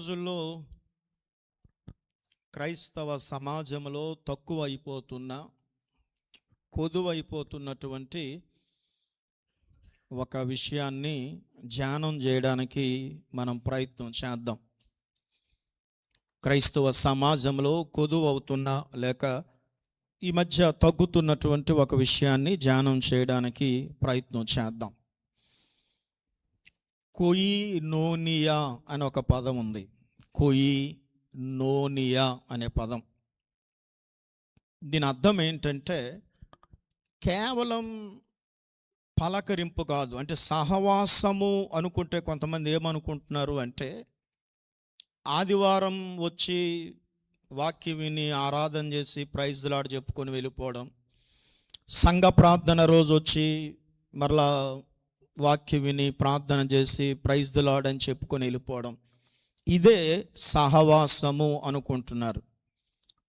రోజుల్లో క్రైస్తవ సమాజంలో తక్కువైపోతున్న కొదువైపోతున్నటువంటి ఒక విషయాన్ని ధ్యానం చేయడానికి మనం ప్రయత్నం చేద్దాం. క్రైస్తవ సమాజంలో కొదువవుతున్న లేక ఈ మధ్య తగ్గుతున్నటువంటి ఒక విషయాన్ని ధ్యానం చేయడానికి ప్రయత్నం చేద్దాం. కొయినోనియా అనే ఒక పదం ఉంది. కొయినోనియా అనే పదం, దీని అర్థం ఏంటంటే కేవలం పలకరింపు కాదు. అంటే సహవాసము అనుకుంటే కొంతమంది ఏమనుకుంటున్నారు అంటే ఆదివారం వచ్చి వాక్యం విని ఆరాధన చేసి ప్రైజ్ ది లార్డ్ చెప్పుకొని వెళ్ళిపోవడం, సంఘ ప్రార్థన రోజు వచ్చి మరలా వాక్యం విని ప్రార్థన చేసి ప్రైజ్ ది లార్డ్ అని చెప్పుకొని వెళ్ళిపోవడం, ఇదే సహవాసము అనుకుంటున్నారు.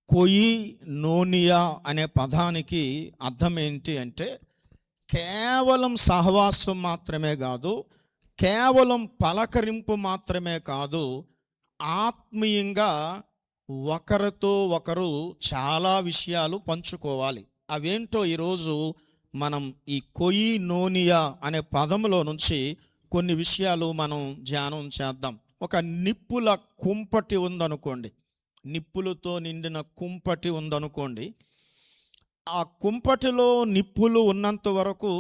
కొయినోనియా అనే పదానికి అర్థం ఏంటి అంటే కేవలం సహవాసం మాత్రమే కాదు, కేవలం పలకరింపు మాత్రమే కాదు, ఆత్మీయంగా ఒకరితో ఒకరు చాలా విషయాలు పంచుకోవాలి. అవేంటో ఈరోజు మనం ఈ కొయినోనియా అనే పదములో నుంచి కొన్ని విషయాలు మనం ధ్యానం చేద్దాం. ఒక నిప్పుల కుంపటి ఉందనుకోండి, నిప్పులతో నిండిన కుంపటి ఉందనుకోండి. ఆ కుంపటిలో నిప్పులు ఉన్నంత వరకు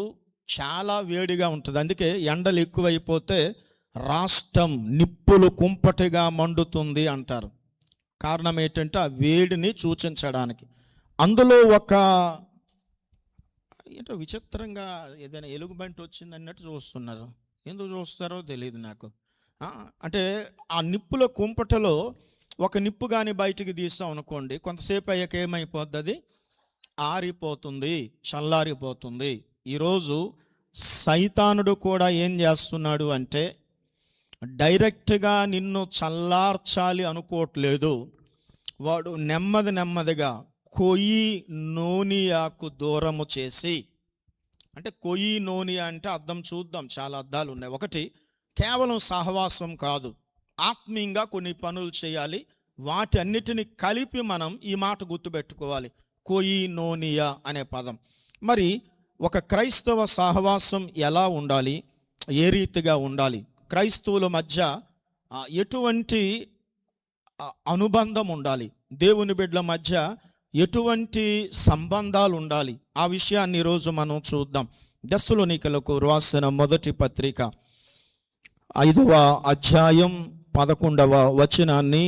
చాలా వేడిగా ఉంటుంది. అందుకే ఎండలు ఎక్కువైపోతే రాష్ట్రం నిప్పులు కుంపటిగా మండుతుంది అంటారు. కారణం ఏంటంటే ఆ వేడిని సూచించడానికి. అందులో ఒక ఏంటో విచిత్రంగా ఏదైనా ఎలుగుబంటి వచ్చింది అన్నట్టు చూస్తున్నారు. ఎందుకు చూస్తారో తెలియదు నాకు. అంటే ఆ నిప్పుల కుంపటలో ఒక నిప్పు కానీ బయటికి తీస్తాం అనుకోండి, కొంతసేపు అయ్యాక ఏమైపోద్ది, అది ఆరిపోతుంది, చల్లారిపోతుంది. ఈరోజు సైతానుడు కూడా ఏం చేస్తున్నాడు అంటే డైరెక్ట్గా నిన్ను చల్లార్చాలి అనుకోవట్లేదు. వాడు నెమ్మదిగా కొయినోనియాకు దూరము చేసి, అంటే కొయినోనియా అంటే అర్థం చూద్దాం, చాలా అర్థాలు ఉన్నాయి. ఒకటి, కేవలం సహవాసం కాదు, ఆత్మీయంగా కొన్ని పనులు చేయాలి. వాటి అన్నిటిని కలిపి మనం ఈ మాట గుర్తుపెట్టుకోవాలి, కొయినోనియా అనే పదం. మరి ఒక క్రైస్తవ సహవాసం ఎలా ఉండాలి, ఏ రీతిగా ఉండాలి, క్రైస్తవుల మధ్య ఎటువంటి అనుబంధం ఉండాలి, దేవుని బిడ్డల మధ్య ఎటువంటి సంబంధాలు ఉండాలి, ఆ విషయాన్ని ఈరోజు మనం చూద్దాం. దెస్సలోనికలకు రాసిన మొదటి పత్రిక 5వ అధ్యాయం 11వ వచనాన్ని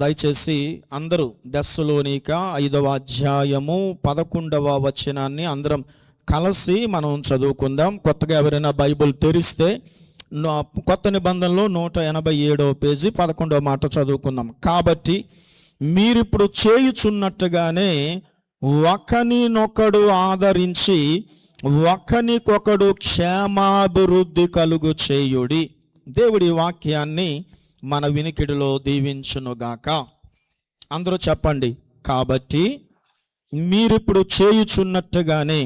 దయచేసి అందరూ, దెస్సలోనిక 5వ అధ్యాయము 11వ వచనాన్ని అందరం కలిసి మనం చదువుకుందాం. కొత్తగా ఎవరైనా బైబిల్ తెరిస్తే కొత్త నిబంధనలో 187వ పేజీ 11వ మాట చదువుకుందాం. కాబట్టి మీరిప్పుడు చేయుచున్నట్టుగానే ఒకనినొకడు ఆదరించి ఒకనికొకడు క్షేమాభివృద్ధి కలుగు చేయుడి. దేవుడి వాక్యాన్ని మన వినికిడిలో దీవించునుగాక. అందరూ చెప్పండి. కాబట్టి మీరిప్పుడు చేయుచున్నట్టుగానే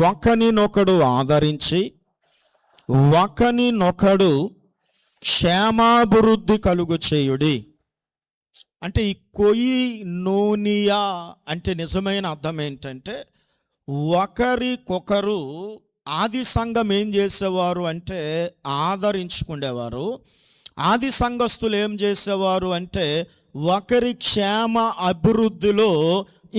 ఒకనినొకడు ఆదరించి ఒకనినొకడు క్షేమాభివృద్ధి కలుగు చేయుడి. అంటే ఈ కొయినోనియా అంటే నిజమైన అర్థం ఏంటంటే ఒకరికొకరు, ఆది సంఘం ఏం చేసేవారు అంటే ఆదరించుకునేవారు. ఆది సంఘస్థులు ఏం చేసేవారు అంటే ఒకరి క్షేమ అభివృద్ధిలో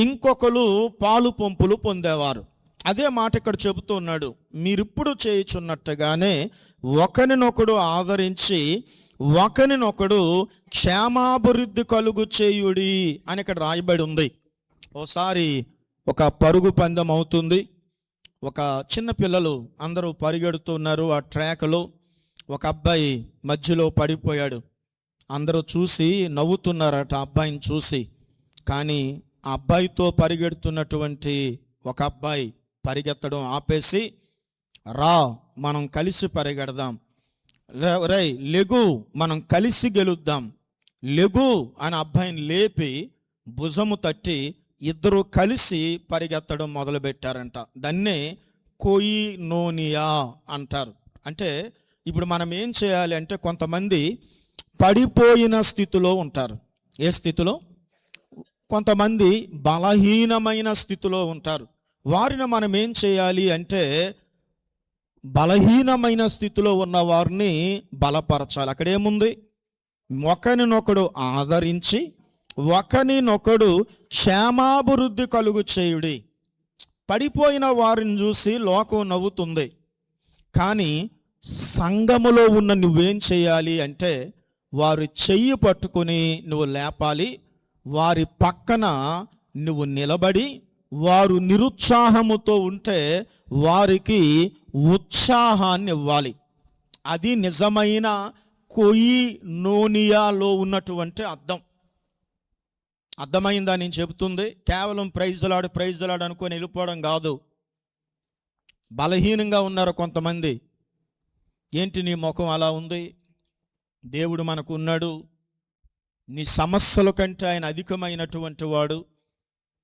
ఇంకొకరు పాలు పంపులు పొందేవారు. అదే మాట ఇక్కడ చెబుతున్నాడు. మీరిప్పుడు చేయుచున్నట్టుగానే ఒకరినొకడు ఆదరించి ఒకరినొకడు క్షేమాభివృద్ధి కలుగు చేయుడి అని ఇక్కడ రాయబడి ఉంది. ఓసారి ఒక పరుగు పందెం అవుతుంది. ఒక చిన్న పిల్లలు అందరూ పరిగెడుతున్నారు. ఆ ట్రాక్లో ఒక అబ్బాయి మధ్యలో పడిపోయాడు. అందరూ చూసి నవ్వుతున్నారట అబ్బాయిని చూసి. కానీ ఆ అబ్బాయితో పరిగెడుతున్నటువంటి ఒక అబ్బాయి పరిగెత్తడం ఆపేసి, రా మనం కలిసి పరిగెడదాం, రే లెగు మనం కలిసి గెలుద్దాం, లెగు అని అబ్బాయిని లేపి భుజము తట్టి ఇద్దరు కలిసి పరిగెత్తడం మొదలుపెట్టారంట. దాన్నే కొయినోనియా అంటారు. అంటే ఇప్పుడు మనం ఏం చేయాలి అంటే, కొంతమంది పడిపోయిన స్థితిలో ఉంటారు. ఏ స్థితిలో? కొంతమంది బలహీనమైన స్థితిలో ఉంటారు. వారిని మనం ఏం చేయాలి అంటే, బలహీనమైన స్థితిలో ఉన్న వారిని బలపరచాలి. అక్కడేముంది? ఒకరినొకడు ఆదరించి ఒకరినొకడు క్షేమాభివృద్ధి కలుగు చేయుడి. పడిపోయిన వారిని చూసి లోకం నవ్వుతుంది, కానీ సంఘములో ఉన్న నువ్వేం చేయాలి అంటే, వారి చెయ్యి పట్టుకుని నువ్వు లేపాలి. వారి పక్కన నువ్వు నిలబడి, వారు నిరుత్సాహముతో ఉంటే వారికి ఉత్సాహాన్ని ఇవ్వాలి. అది నిజమైన కొయినోనియాలో ఉన్నటువంటి అర్థం. అర్థమైందా నేను చెబుతుంది? కేవలం ప్రైజ్ లాడు అనుకొని వెళ్ళిపోవడం కాదు. బలహీనంగా ఉన్నారు కొంతమంది. ఏంటి నీ ముఖం అలా ఉంది? దేవుడు మనకు ఉన్నాడు. నీ సమస్యల కంటే ఆయన అధికమైనటువంటి వాడు.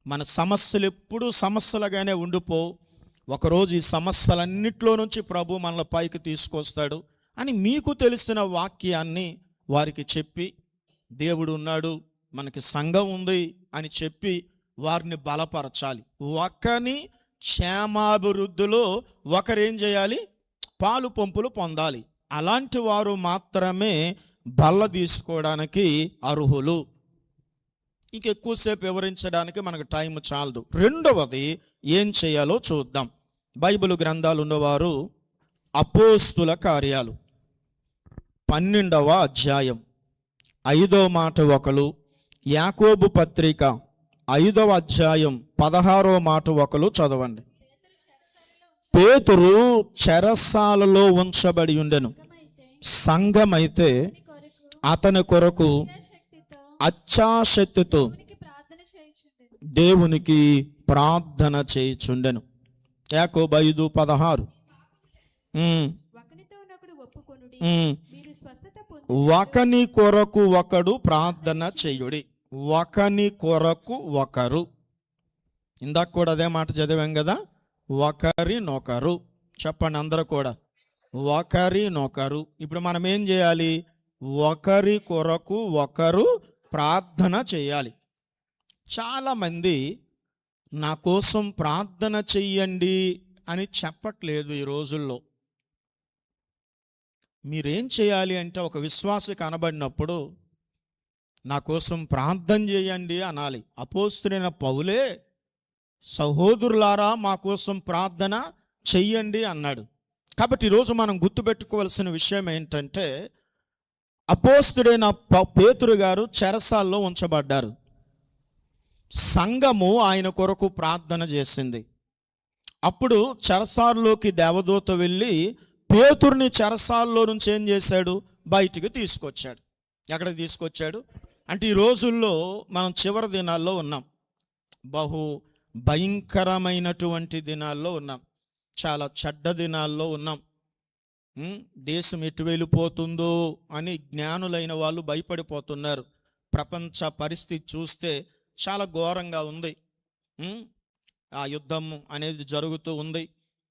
మన సమస్యలు ఎప్పుడూ సమస్యలుగానే ఉండిపో, ఒకరోజు ఈ సమస్యలన్నిట్లో నుంచి ప్రభు మనల్ని పైకి తీసుకొస్తాడు అని మీకు తెలిసిన వాక్యాన్ని వారికి చెప్పి, దేవుడు ఉన్నాడు, మనకి సంఘం ఉంది అని చెప్పి వారిని బలపరచాలి. ఒకరిని క్షేమాభివృద్ధిలో ఒకరేం చేయాలి? పాలు పంపులు పొందాలి. అలాంటి వారు మాత్రమే బల్ల తీసుకోవడానికి అర్హులు. ఇంకెక్కువసేపు వివరించడానికి మనకు టైం చాలదు. రెండవది ఏం చేయాలో చూద్దాం. బైబిల్ గ్రంథాలు ఉన్నవారు అపోస్తుల కార్యాలు 12వ అధ్యాయం 5వ మాట ఒకరు, యాకోబు పత్రిక 5వ అధ్యాయం 16వ మాట ఒకరు చదవండి. పేతురు చెరసాలలో ఉంచబడి ఉండెను. సంఘమైతే అతని కొరకు అత్యాశక్తితో దేవునికి ప్రార్థన చేయుచుండెను. యాకోబు 5:16. ఒకని కొరకు ఒకడు ప్రార్థన చేయుడి. ఒకని కొరకు ఒకరు. ఇందాక కూడా అదే మాట చదివాం కదా, ఒకరినొకరు. చెప్పండి అందరూ కూడా, ఒకరినొకరు. ఇప్పుడు మనం ఏం చేయాలి? ఒకరి కొరకు ఒకరు ప్రార్థన చేయాలి. చాలామంది నా కోసం ప్రార్థన చెయ్యండి అని చెప్పట్లేదు ఈ రోజుల్లో. మీరేం చేయాలి అంటే, ఒక విశ్వాసి కనబడినప్పుడు నా కోసం ప్రార్థన చేయండి అనాలి. అపోస్తలుడైన పౌలే సహోదరులారా మా కోసం ప్రార్థన చెయ్యండి అన్నాడు. కాబట్టి ఈరోజు మనం గుర్తుపెట్టుకోవాల్సిన విషయం ఏంటంటే, అపోస్తలుడైన పేతురు గారు చెరసాల్లో ఉంచబడ్డారు. సంఘము ఆయన కొరకు ప్రార్థన చేసింది. అప్పుడు చెరసాల్లోకి దేవదూత వెళ్ళి పేతురుని చెరసాల్లో నుంచి ఏం చేశాడు? బయటికి తీసుకొచ్చాడు. ఎక్కడికి తీసుకొచ్చాడు అంటే, ఈ రోజుల్లో మనం చివరి దినాల్లో ఉన్నాం. బహు భయంకరమైనటువంటి దినాల్లో ఉన్నాం. చాలా చెడ్డ దినాల్లో ఉన్నాం. దేశం ఎటు వెళ్ళిపోతుందో అని జ్ఞానులైన వాళ్ళు భయపడిపోతున్నారు. ప్రపంచ పరిస్థితి చూస్తే చాలా ఘోరంగా ఉంది. ఆ యుద్ధం అనేది జరుగుతూ ఉంది.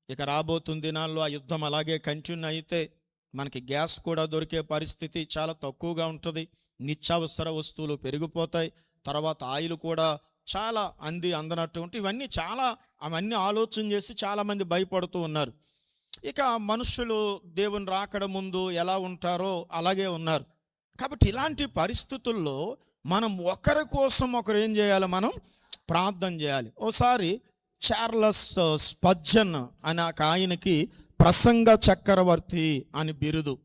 ఇక రాబోతున్న దినాల్లో ఆ యుద్ధం అలాగే కంటిన్యూ అయితే మనకి గ్యాస్ కూడా దొరికే పరిస్థితి చాలా తక్కువగా ఉంటుంది. నిత్యావసర వస్తువులు పెరిగిపోతాయి. తర్వాత ఆయిల్ కూడా చాలా అందనట్టు ఉంటే అవన్నీ ఆలోచన చేసి చాలామంది భయపడుతూ ఉన్నారు. ఇక మనుషులు దేవుని రాకడ ముందు ఎలా ఉంటారో అలాగే ఉన్నారు. కాబట్టి ఇలాంటి పరిస్థితుల్లో మనం ఒకరి కోసం ఒకరు ఏం చేయాలి? మనం ప్రార్థన చేయాలి. ఓసారి చార్లెస్ స్పర్జన్ అనే ఆయనకి ప్రసంగ చక్రవర్తి అని బిరుదు.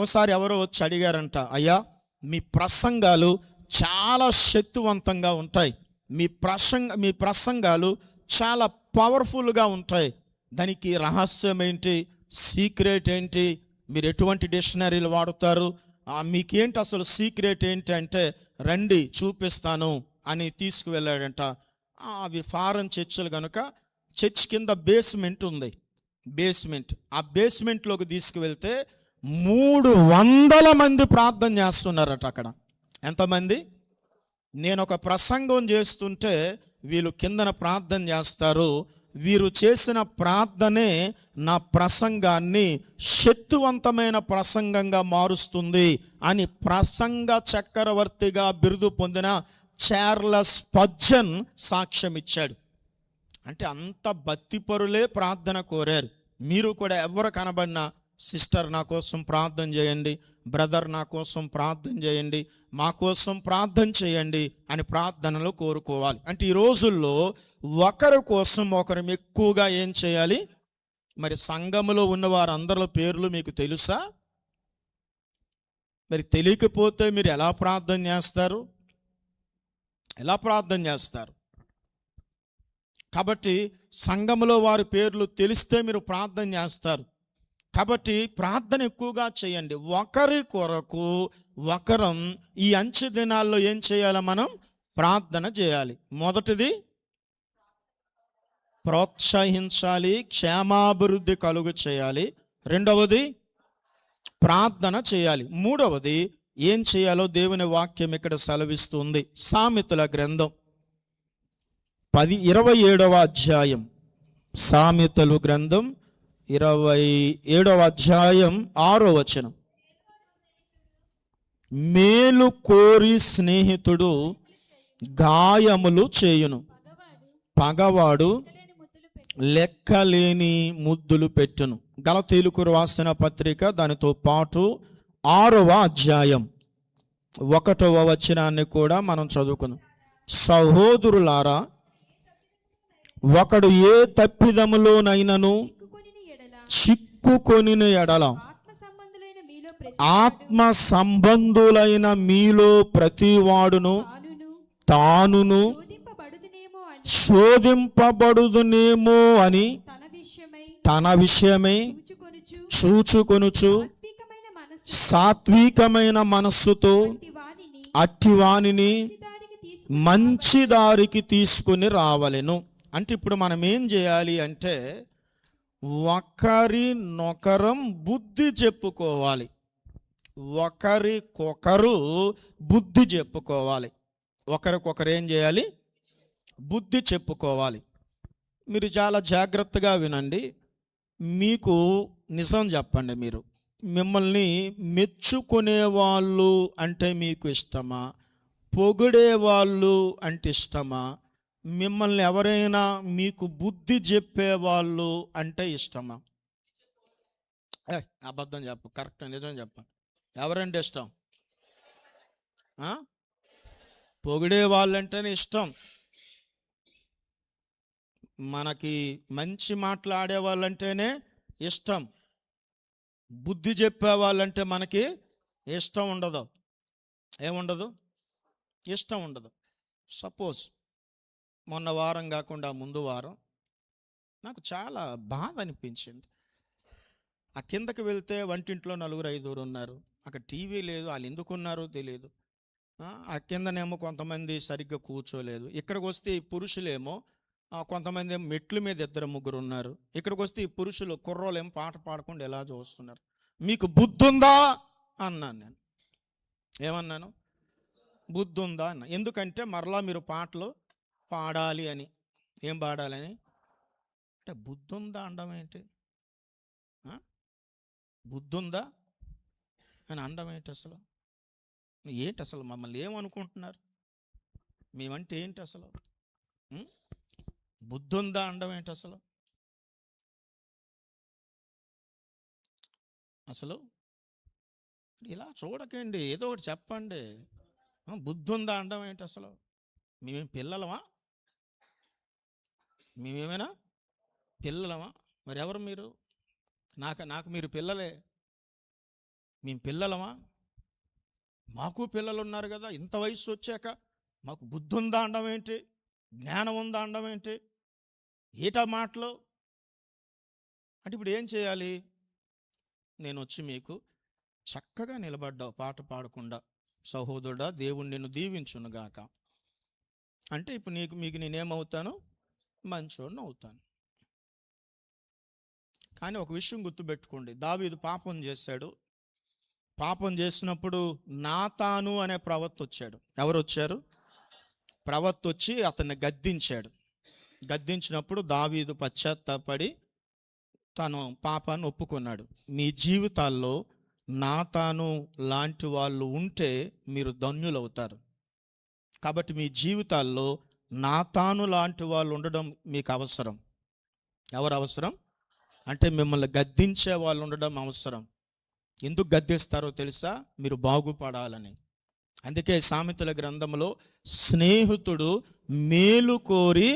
ఓసారి ఎవరో వచ్చి అడిగారంట, అయ్యా మీ ప్రసంగాలు చాలా శక్తివంతంగా ఉంటాయి, మీ ప్రసంగాలు చాలా పవర్ఫుల్గా ఉంటాయి, దానికి రహస్యం ఏంటి, సీక్రెట్ ఏంటి, మీరు ఎటువంటి డిక్షనరీలు వాడుతారు, మీకేంటి అసలు సీక్రెట్ ఏంటి అంటే, రండి చూపిస్తాను అని తీసుకువెళ్ళాడంట. అవి ఫారెన్ చర్చిలు కనుక చర్చ్ కింద బేస్మెంట్ ఉంది. ఆ బేస్మెంట్లోకి తీసుకువెళ్తే 300 మంది ప్రార్థన చేస్తున్నారట అక్కడ. ఎంతమంది? నేను ఒక ప్రసంగం చేస్తుంటే వీళ్ళు కిందన ప్రార్థన చేస్తారు. వీరు చేసిన ప్రార్థనే నా ప్రసంగాన్ని శక్తివంతమైన ప్రసంగంగా మారుస్తుంది అని ప్రసంగ చక్రవర్తిగా బిరుదు పొందిన చార్లెస్ స్పర్జన్ సాక్ష్యం ఇచ్చాడు. అంటే అంత భక్తిపరులే ప్రార్థన కోరారు. మీరు కూడా ఎవరు కనబడినా, సిస్టర్ నా కోసం ప్రార్థన చేయండి, బ్రదర్ నా కోసం ప్రార్థన చేయండి, మా కోసం ప్రార్థన చేయండి అని ప్రార్థనలు కోరుకోవాలి. అంటే ఈ రోజుల్లో ఒకరి కోసం ఒకరు ఎక్కువగా ఏం చేయాలి? మరి సంఘములో ఉన్న వారందరి పేర్లు మీకు తెలుసా? మరి తెలియకపోతే మీరు ఎలా ప్రార్థన చేస్తారు? ఎలా ప్రార్థన చేస్తారు? కాబట్టి సంఘములో వారి పేర్లు తెలిస్తే మీరు ప్రార్థన చేస్తారు. కాబట్టి ప్రార్థన ఎక్కువగా చేయండి. ఒకరి కొరకు ఒకరం ఈ అంచె దినాల్లో ఏం చేయాలి? మనం ప్రార్థన చేయాలి. మొదటిది ప్రోత్సహించాలి, క్షేమాభివృద్ధి కలుగు చేయాలి. రెండవది ప్రార్థన చేయాలి. మూడవది ఏం చేయాలో దేవుని వాక్యం ఇక్కడ సెలవిస్తుంది. సామెతల గ్రంథం 27వ అధ్యాయం, సామెతలు గ్రంథం 27వ అధ్యాయం 6వ వచనం. మేలు కోరి స్నేహితుడు గాయములు చేయును, పగవాడు లెక్కలేని ముద్దులు పెట్టును. గలతీయులకు రాసిన పత్రిక దానితో పాటు 6వ అధ్యాయం 1వ వచనాన్ని కూడా మనం చదువుకుందాం. సహోదరులారా, ఒకడు ఏ తప్పిదములోనైనను చిక్కుకొనిన ఎడల ఆత్మ సంబంధులైన మీలో ప్రతివాడును తానును శోధింపబడుదునేమో అని తన విషయమై చూచుకొనుచు సాత్వికమైన మనస్సుతో అట్టివానిని మంచి దారికి తీసుకుని రావలెను. అంటే ఇప్పుడు మనం ఏం చేయాలి అంటే ఒకరినొకరం బుద్ధి చెప్పుకోవాలి. ఒకరికొకరు బుద్ధి చెప్పుకోవాలి. ఒకరికొకరు ఏం చేయాలి? బుద్ధి చెప్పుకోవాలి. మీరు చాలా జాగ్రత్తగా వినండి. మీకు నిజం చెప్పండి, మీరు మిమ్మల్ని మెచ్చుకునే వాళ్ళు అంటే మీకు ఇష్టమా? పొగిడే వాళ్ళు అంటే ఇష్టమా? మిమ్మల్ని ఎవరైనా మీకు బుద్ధి చెప్పేవాళ్ళు అంటే ఇష్టమా? అబద్ధం చెప్పు, కరెక్ట్ నిజం చెప్ప. ఎవరంటే ఇష్టం? పొగిడే వాళ్ళంటేనే ఇష్టం. మనకి మంచి మాట్లాడే వాళ్ళంటేనే ఇష్టం. బుద్ధి చెప్పే వాళ్ళంటే మనకి ఇష్టం ఉండదు. ఏముండదు? ఇష్టం ఉండదు. సపోజ్ మొన్న వారం కాకుండా ముందు వారం నాకు చాలా బాధ అనిపించింది. ఆ కిందకి వెళ్తే వంటింట్లో 4-5 ఉన్నారు. అక్కడ టీవీ లేదు. వాళ్ళు ఎందుకు ఉన్నారో తెలియదు. ఆ కిందనేమో కొంతమంది సరిగ్గా కూర్చోలేదు. ఇక్కడికి వస్తే ఈ పురుషులేమో కొంతమంది మెట్ల మీద 2-3 ఉన్నారు. ఇక్కడికి వస్తే ఈ పురుషులు కుర్రోలు ఏమో పాట పాడకుండా ఎలా చూస్తున్నారు. మీకు బుద్ధి ఉందా అన్నాను. నేను ఏమన్నాను? బుద్ధి ఉందా అన్న. ఎందుకంటే మరలా మీరు పాటలు పాడాలి అని. ఏం పాడాలని అంటే బుద్ధి ఉందా అనడం ఏంటి? బుద్ధి ఉందా అని అనడం ఏంటి? అసలు ఏంటి? అసలు మమ్మల్ని ఏమనుకుంటున్నారు? మేమంటే ఏంటి అసలు? బుద్ధి ఉందా అనడం ఏంటి అసలు? అసలు ఇలా చూడకండి, ఏదో ఒకటి చెప్పండి. బుద్ధి ఉందా అనడం ఏంటి అసలు? మేమేం పిల్లలమా? మేమేమైనా పిల్లలమా? మరి ఎవరు మీరు? నాకు మీరు పిల్లలే. మేము పిల్లలమా? మాకు పిల్లలు ఉన్నారు కదా. ఇంత వయసు వచ్చాక మాకు బుద్ధి ఉందా అనడం ఏంటి? జ్ఞానం ఉందా అనడం ఏంటి? ఏటా మాటలు? అంటే ఇప్పుడు ఏం చేయాలి? నేను వచ్చి మీకు చక్కగా నిలబడ్డావు పాట పాడకుండా, సహోదరుడా దేవుడు నిన్ను దీవించునుగాక అంటే ఇప్పుడు మీకు నేనేమవుతాను? మంచోడిని అవుతాను. కానీ ఒక విషయం గుర్తుపెట్టుకోండి, దావీదు పాపం చేశాడు. పాపం చేసినప్పుడు నాతాను అనే ప్రవక్త వచ్చాడు. ఎవరు వచ్చారు? ప్రవక్త వచ్చి అతన్ని గద్దించాడు. గద్దించినప్పుడు దావీదు పశ్చాత్తాపడి తను పాపాన్ని ఒప్పుకున్నాడు. మీ జీవితాల్లో నాతాను లాంటి వాళ్ళు ఉంటే మీరు ధన్యులవుతారు. కాబట్టి మీ జీవితాల్లో నాతాను లాంటి వాళ్ళు ఉండడం మీకు అవసరం. ఎవరు అవసరం అంటే మిమ్మల్ని గద్దించే వాళ్ళు ఉండడం అవసరం. ఎందుకు గద్దిస్తారో తెలుసా? మీరు బాగుపడాలని. అందుకే సామెతల గ్రంథంలో స్నేహితుడు మేలు కోరి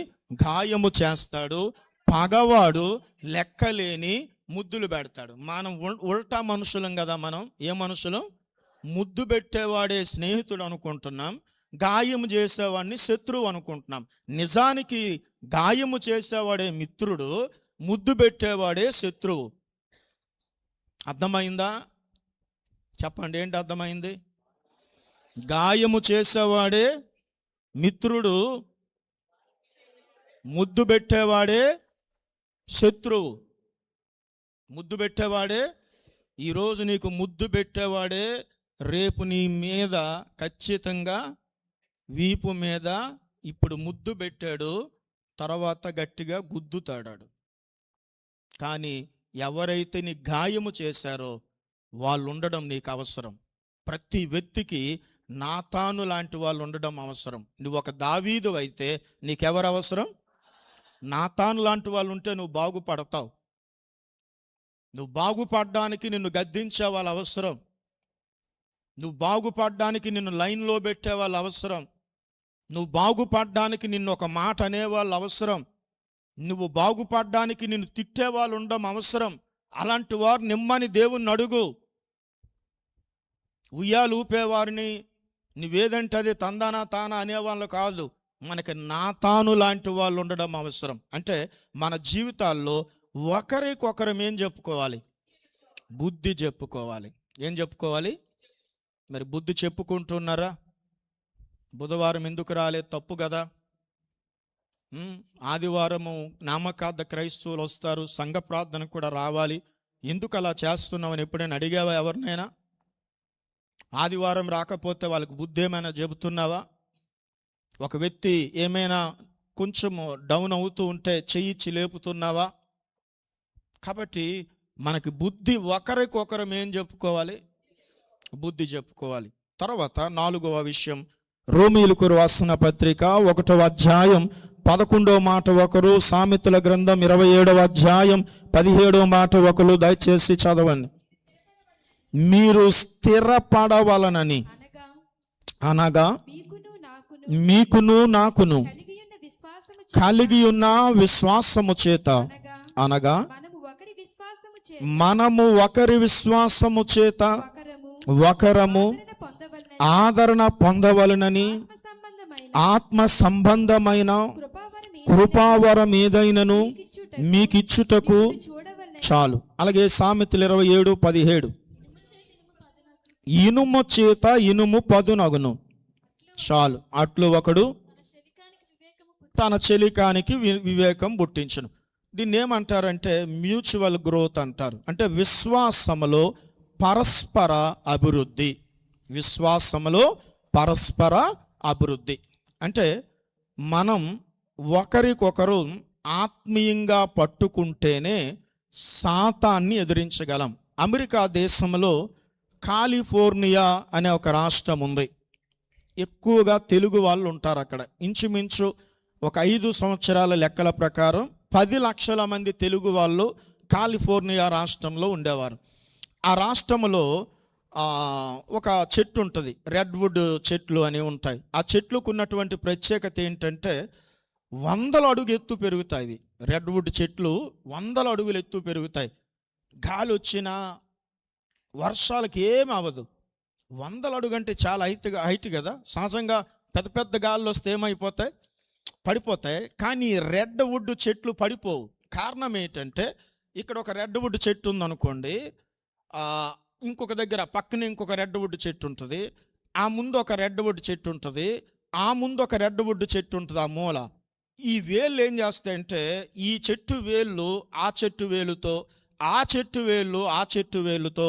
గాయము చేస్తాడు, పగవాడు లెక్కలేని ముద్దులు పెడతాడు. మనం ఉల్టా మనుషులం కదా. మనం ఏ మనుషులం? ముద్దు పెట్టేవాడే స్నేహితుడు అనుకుంటున్నాం, గాయము చేసేవాడిని శత్రువు అనుకుంటున్నాం. నిజానికి గాయము చేసేవాడే మిత్రుడు, ముద్దు పెట్టేవాడే శత్రువు. అర్థమైందా? చెప్పండి, ఏంటి అర్థమైంది? గాయము చేసేవాడే మిత్రుడు, ముద్దు పెట్టేవాడే శత్రువు. ముద్దు పెట్టేవాడే, ఈరోజు నీకు ముద్దు పెట్టేవాడే రేపు నీ మీద ఖచ్చితంగా వీపు మీద ఇప్పుడు ముద్దు పెట్టాడు, తర్వాత గట్టిగా గుద్దుతాడాడు. కానీ ఎవరైతే నీ గాయము చేశారో వాళ్ళు ఉండడం నీకు అవసరం. ప్రతి వ్యక్తికి నాతాను లాంటి వాళ్ళు ఉండడం అవసరం. నువ్వు ఒక దావీదు అయితే నీకెవరు అవసరం? నాతాను లాంటి వాళ్ళు ఉంటే నువ్వు బాగుపడతావు. నువ్వు బాగుపడడానికి నిన్ను గద్దించే వాళ్ళు అవసరం. నువ్వు బాగుపడడానికి నిన్ను లైన్లో పెట్టే వాళ్ళు అవసరం. నువ్వు బాగుపడడానికి నిన్ను ఒక మాట అనేవాళ్ళు అవసరం. నువ్వు బాగుపడడానికి నిన్ను తిట్టేవాళ్ళు ఉండడం అవసరం. అలాంటి వారు నిమ్మని దేవుణ్ణి అడుగు. ఉయ్యాలు ఊపేవారిని నువ్వేదంటే అది తందానా తానా అనేవాళ్ళు కాదు. మనకి నాతాను లాంటి వాళ్ళు ఉండడం అవసరం. అంటే మన జీవితాల్లో ఒకరికొకరం ఏం చెప్పుకోవాలి? బుద్ధి చెప్పుకోవాలి. ఏం చెప్పుకోవాలి? మరి బుద్ధి చెప్పుకుంటున్నారా? బుధవారం ఎందుకు రాలేదు? తప్పు కదా. ఆదివారము నామకార్థ క్రైస్తవులు వస్తారు, సంఘ ప్రార్థన కూడా రావాలి. ఎందుకు అలా చేస్తున్నామని ఎప్పుడైనా అడిగావా ఎవరినైనా? ఆదివారం రాకపోతే వాళ్ళకి బుద్ధి ఏమైనా చెబుతున్నావా? ఒక వ్యక్తి ఏమైనా కొంచెం డౌన్ అవుతూ ఉంటే చెయ్యిచ్చి లేపుతున్నావా? కాబట్టి మనకి బుద్ధి, ఒకరికొకరం ఏం చెప్పుకోవాలి? బుద్ధి చెప్పుకోవాలి. తర్వాత 4వ విషయం, రోమీయులకు రాసిన పత్రిక 1వ అధ్యాయం 11వ మాట ఒకరు, సామెతల గ్రంథం 27వ అధ్యాయం 17వ మాట ఒకరు. దయచేసి చదవండి. మీరు స్థిరపడవలనని అనగా మీకును నాకును కలిగి ఉన్న విశ్వాసము చేత, అనగా మనము ఒకరి విశ్వాసము చేత ఒకరము ఆదరణ పొందవలనని ఆత్మ సంబంధమైన కృపావరం ఏదైనను మీకిచ్చుటకు చాలు. అలాగే సామెతలు 27:17, ఇనుము చేత ఇనుము పదునగును చాలు, అట్లు ఒకడు తన చెలికానికి వివేకం పుట్టించును. దీన్ని ఏమంటారంటే మ్యూచువల్ గ్రోత్ అంటారు. అంటే విశ్వాసములో పరస్పర అభివృద్ధి. విశ్వాసములో పరస్పర అభివృద్ధి అంటే మనం ఒకరికొకరు ఆత్మీయంగా పట్టుకుంటేనే సాతాన్ని ఎదిరించగలం. అమెరికా దేశంలో కాలిఫోర్నియా అనే ఒక రాష్ట్రం ఉంది. ఎక్కువగా తెలుగు వాళ్ళు ఉంటారు అక్కడ. ఇంచుమించు ఒక 5 సంవత్సరాల లెక్కల ప్రకారం 10 లక్షల మంది తెలుగు వాళ్ళు కాలిఫోర్నియా రాష్ట్రంలో ఉండేవారు. ఆ రాష్ట్రంలో ఒక చెట్టు ఉంటుంది, రెడ్వుడ్ చెట్లు అని ఉంటాయి. ఆ చెట్లకు ఉన్నటువంటి ప్రత్యేకత ఏంటంటే 100 అడుగు ఎత్తు పెరుగుతాయి. రెడ్వుడ్ చెట్లు 100 అడుగులు ఎత్తు పెరుగుతాయి. గాలి వచ్చినా వర్షాలకు ఏమి అవ్వదు. 100 అడుగు అంటే చాలా హైట్ కదా. సహజంగా పెద్ద పెద్ద గాల్లో వస్తే ఏమైపోతాయి? పడిపోతాయి. కానీ రెడ్ వుడ్ చెట్లు పడిపోవు. కారణం ఏంటంటే ఇక్కడ ఒక రెడ్ వుడ్ చెట్టు ఉందనుకోండి, ఇంకొక దగ్గర పక్కన ఇంకొక రెడ్ వుడ్ చెట్టు ఉంటుంది, ఆ ముందు ఒక రెడ్ వుడ్ చెట్టు ఉంటుంది, ఆ ముందు ఒక రెడ్ వుడ్ చెట్టు ఉంటుంది. ఆ మూల ఈ వేళ్ళు ఏం చేస్తాయంటే ఈ చెట్టు వేళ్ళు ఆ చెట్టు వేలుతో, ఆ చెట్టు వేళ్ళు ఆ చెట్టు వేలుతో,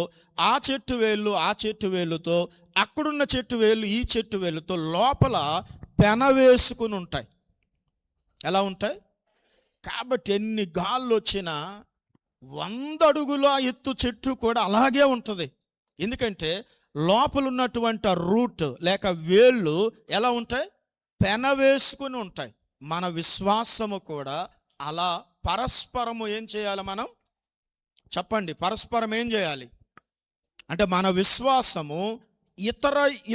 ఆ చెట్టు వేళ్ళు ఆ చెట్టు వేలుతో, అక్కడున్న చెట్టు వేళ్ళు ఈ చెట్టు వేలుతో లోపల పెన వేసుకుని ఉంటాయి. ఎలా ఉంటాయి? కాబట్టి ఎన్ని గాళ్ళు వచ్చినా 100 అడుగుల ఎత్తు చెట్టు కూడా అలాగే ఉంటుంది. ఎందుకంటే లోపల ఉన్నటువంటి రూట్ లేక వేళ్ళు ఎలా ఉంటాయి? పెనవేసుకుని ఉంటాయి. మన విశ్వాసము కూడా అలా పరస్పరము ఏం చేయాలి? మనం చెప్పండి, పరస్పరం ఏం చేయాలి? అంటే మన విశ్వాసము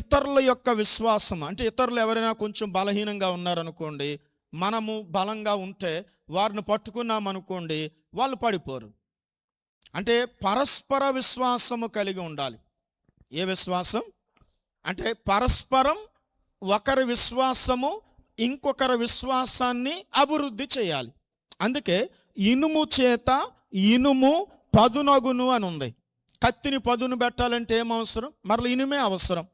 ఇతరుల యొక్క విశ్వాసం, అంటే ఇతరులు ఎవరైనా కొంచెం బలహీనంగా ఉన్నారనుకోండి, మనము బలంగా ఉంటే వారిని పట్టుకున్నాం అనుకోండి, వాళ్ళు పడిపోరు. అంటే పరస్పర విశ్వాసము కలిగి ఉండాలి. ఏ విశ్వాసం? అంటే పరస్పరం ఒకరి విశ్వాసము ఇంకొకరి విశ్వాసాన్ని అభివృద్ధి చేయాలి. అందుకే ఇనుము చేత ఇనుము పదునగును అని ఉంది. కత్తిని పదును పెట్టాలంటే ఏం అవసరం? మరల ఇనుమే అవసరం.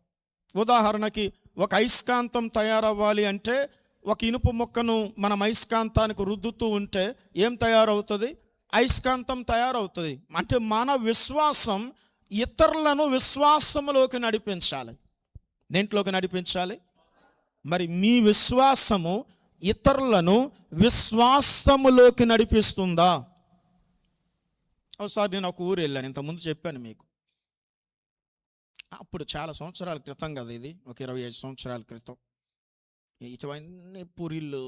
ఉదాహరణకి ఒక అయస్కాంతం తయారవ్వాలి అంటే ఒక ఇనుపు ముక్కను మనం అయస్కాంతానికి రుద్దుతూ ఉంటే ఏం తయారవుతుంది? అయస్కాంతం తయారవుతుంది. అంటే మన విశ్వాసం ఇతరులను విశ్వాసములోకి నడిపించాలి. దేంట్లోకి నడిపించాలి? మరి మీ విశ్వాసము ఇతరులను విశ్వాసములోకి నడిపిస్తుందా? ఒకసారి నేను ఒక ఊరు వెళ్ళాను, ఇంతకుముందు చెప్పాను మీకు. అప్పుడు చాలా సంవత్సరాల క్రితం కదా, ఇది ఒక 25 సంవత్సరాల క్రితం. ఇటన్నీ పూరిళ్ళు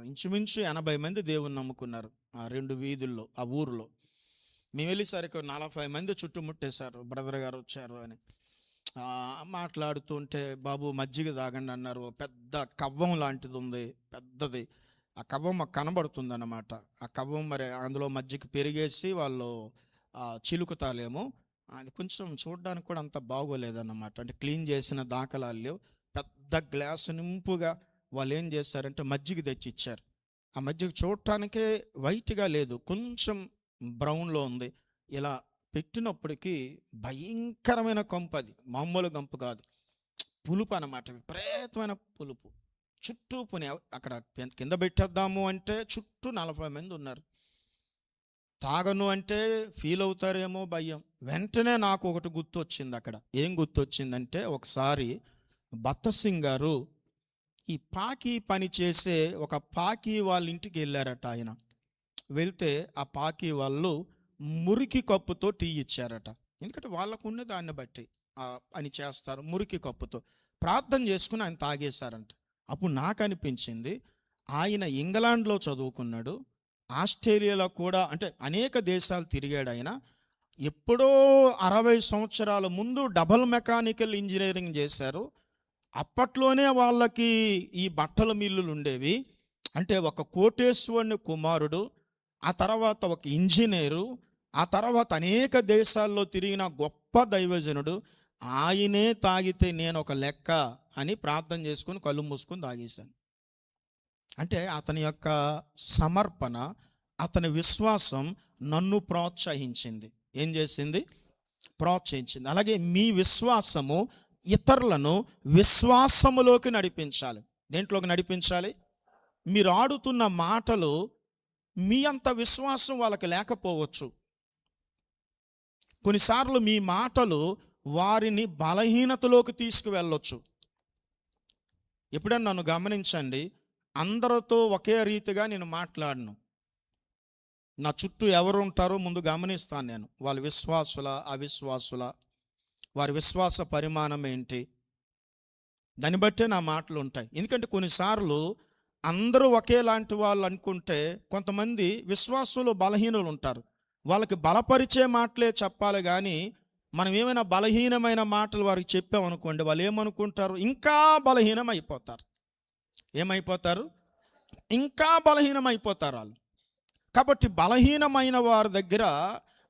ఇంచుమించు 80 మంది దేవుని నమ్ముకున్నారు ఆ 2 వీధుల్లో, ఆ ఊరిలో. మేము వెళ్ళేసరికి 40 మంది చుట్టుముట్టేశారు. బ్రదర్ గారు వచ్చారు అని మాట్లాడుతుంటే, బాబు మజ్జిగ తాగండి అన్నారు. పెద్ద కవ్వం లాంటిది ఉంది, పెద్దది. ఆ కవ్వం మాకు కనబడుతుంది అన్నమాట. ఆ కవ్వం మరి అందులో మజ్జిగ పెరిగేసి వాళ్ళు చిలుకుతాలేమో, అది కొంచెం చూడడానికి కూడా అంత బాగోలేదన్నమాట. అంటే క్లీన్ చేసిన దాఖలాలు లేవు. పెద్ద గ్లాసు నింపుగా వాళ్ళు ఏం చేశారంటే మజ్జిగ తెచ్చి ఇచ్చారు. ఆ మజ్జిగ చూడటానికే వైట్గా లేదు, కొంచెం బ్రౌన్లో ఉంది. ఇలా పెట్టినప్పటికీ భయంకరమైన కంపు, అది మామూలు కంపు కాదు, పులుపు అన్నమాట, విపరీతమైన పులుపు. చుట్టూ పోనీ అక్కడ కింద పెట్టేద్దాము అంటే చుట్టూ 40 మంది ఉన్నారు. తాగను అంటే ఫీల్ అవుతారేమో భయం. వెంటనే నాకు ఒకటి గుర్తొచ్చింది అక్కడ. ఏం గుర్తొచ్చిందంటే, ఒకసారి బత్తసింగ్ గారు ఈ పాకి పని చేసే ఒక పాకి వాళ్ళ ఇంటికి వెళ్ళారట. ఆయన వెళ్తే ఆ పాకి వాళ్ళు మురికి కప్పుతో టీ ఇచ్చారట. ఎందుకంటే వాళ్ళకు ఉన్న దాన్ని బట్టి అని చేస్తారు, మురికి కప్పుతో. ప్రార్థన చేసుకుని ఆయన తాగేశారంట. అప్పుడు నాకు అనిపించింది, ఆయన ఇంగ్లాండ్లో చదువుకున్నాడు, ఆస్ట్రేలియాలో కూడా, అంటే అనేక దేశాలు తిరిగాడు ఆయన. ఎప్పుడో 60 సంవత్సరాల ముందు డబల్ మెకానికల్ ఇంజనీరింగ్ చేశారు. అప్పట్లోనే వాళ్ళకి ఈ బట్టల మిల్లులు ఉండేవి. అంటే ఒక కోటేశ్వరుని కుమారుడు, ఆ తర్వాత ఒక ఇంజనీరు, ఆ తర్వాత అనేక దేశాల్లో తిరిగిన గొప్ప దైవజనుడు. ఆయనే తాగితే నేను ఒక లెక్క అని ప్రార్థన చేసుకుని కళ్ళు మూసుకొని తాగేశాను. అంటే అతని యొక్క సమర్పణ, అతని విశ్వాసం నన్ను ప్రోత్సహించింది. ఏం చేసింది? ప్రోత్సహించింది. అలాగే మీ విశ్వాసము ఇతరులను విశ్వాసములోకి నడిపించాలి. దేంట్లోకి నడిపించాలి? మీరు ఆడుతున్న మాటలు మీ అంత విశ్వాసం వాళ్ళకి లేకపోవచ్చు. కొన్నిసార్లు మీ మాటలు వారిని బలహీనతలోకి తీసుకువెళ్ళొచ్చు. ఎప్పుడన్నా నన్ను గమనించండి, అందరితో ఒకే రీతిగా నేను మాట్లాడను. నా చుట్టూ ఎవరు ఉంటారో ముందు గమనిస్తాను నేను. వాళ్ళ విశ్వాసుల, అవిశ్వాసుల, వారి విశ్వాస పరిమాణం ఏంటి, దాన్ని బట్టే నా మాటలు ఉంటాయి. ఎందుకంటే కొన్నిసార్లు అందరూ ఒకేలాంటి వాళ్ళు అనుకుంటే, కొంతమంది విశ్వాసంలో బలహీనులు ఉంటారు. వాళ్ళకి బలపరిచే మాటలే చెప్పాలి కానీ మనం ఏమైనా బలహీనమైన మాటలు వారికి చెప్పామనుకోండి, వాళ్ళు ఏమనుకుంటారు? ఇంకా బలహీనం అయిపోతారు. ఏమైపోతారు? ఇంకా బలహీనం అయిపోతారు వాళ్ళు. కాబట్టి బలహీనమైన వారి దగ్గర